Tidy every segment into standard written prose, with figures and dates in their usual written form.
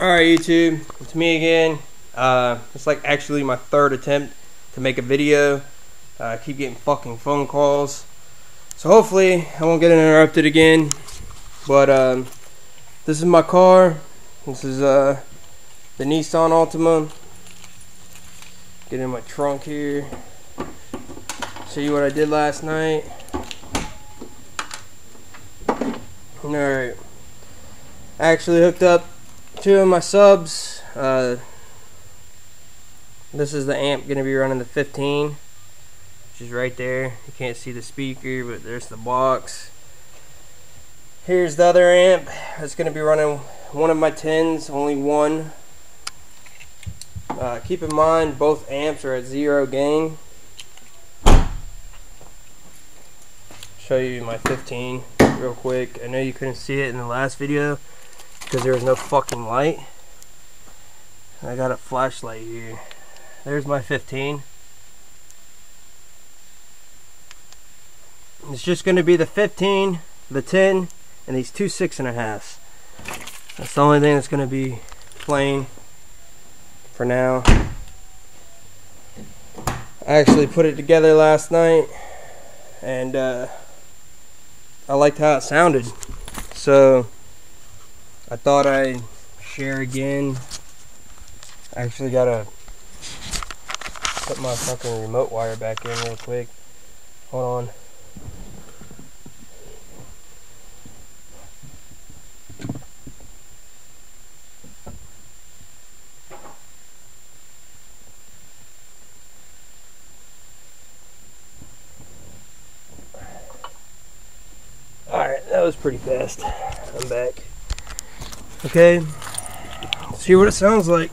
Alright YouTube, it's me again. It's like actually my third attempt to make a video. I keep getting fucking phone calls. So hopefully I won't get interrupted again. But this is my car. This is the Nissan Altima. Get in my trunk here. Show you what I did last night. Alright. I actually hooked up two of my subs. This is the amp going to be running the 15, which is right there. You can't see the speaker, but there's the box. Here's the other amp. It's going to be running one of my 10s, only one. Keep in mind both amps are at 0 gain. Show you my 15 real quick. I know you couldn't see it in the last video because there was no fucking light. I got a flashlight here. There's my 15. It's just going to be the 15, the 10, and these two 6.5s. That's the only thing that's going to be playing for now. I actually put it together last night, and I liked how it sounded. So I thought I'd share again. I actually gotta put my fucking remote wire back in real quick. Hold on. Alright, that was pretty fast. I'm back. Okay, let's hear what it sounds like.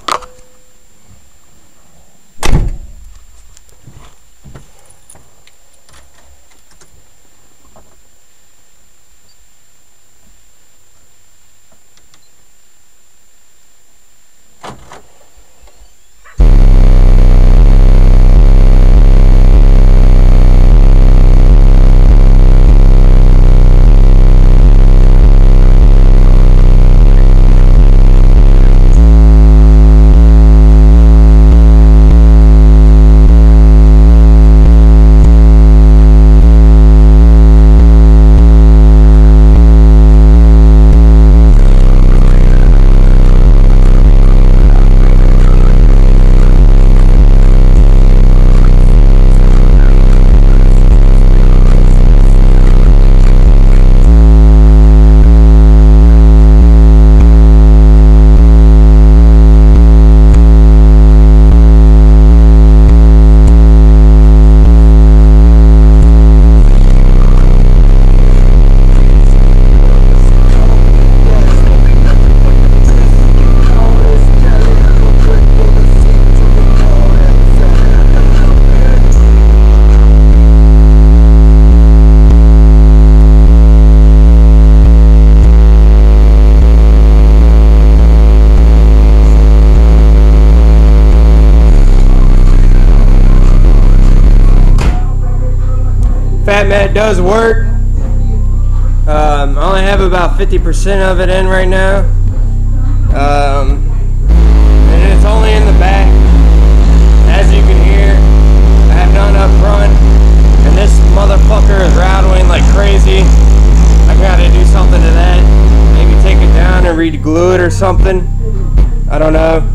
FatMat does work. I only have about 50% of it in right now. And it's only in the back. As you can hear, I have none up front. And this motherfucker is rattling like crazy. I gotta do something to that. Maybe take it down and re-glue it or something. I don't know.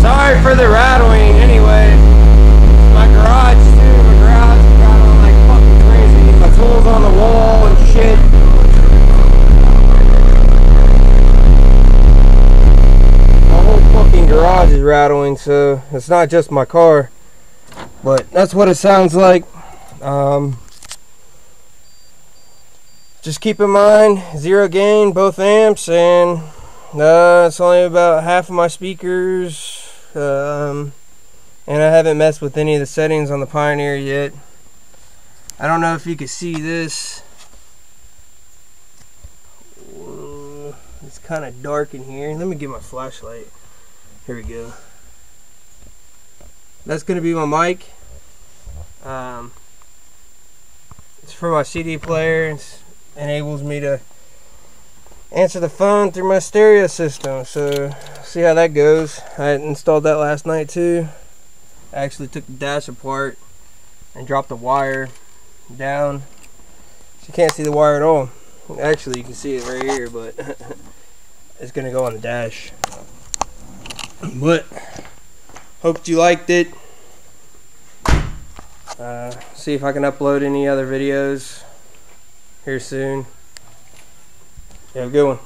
Sorry for the rattling anyway. My garage too, my garage is rattling like fucking crazy. My tools on the wall and shit. My whole fucking garage is rattling, so it's not just my car. But that's what it sounds like. Just keep in mind, 0 gain, both amps, and it's only about half of my speakers. And I haven't messed with any of the settings on the Pioneer yet. I don't know if you can see this. kind of dark in here. Let me get my flashlight. Here we go. That's going to be my mic. It's for my CD player. It enables me to answer the phone through my stereo system. So, see how that goes. I installed that last night too. I actually took the dash apart and dropped the wire down. So you can't see the wire at all. Actually, you can see it right here, but it's going to go on the dash. But, hope you liked it. See if I can upload any other videos here soon. You have a good one.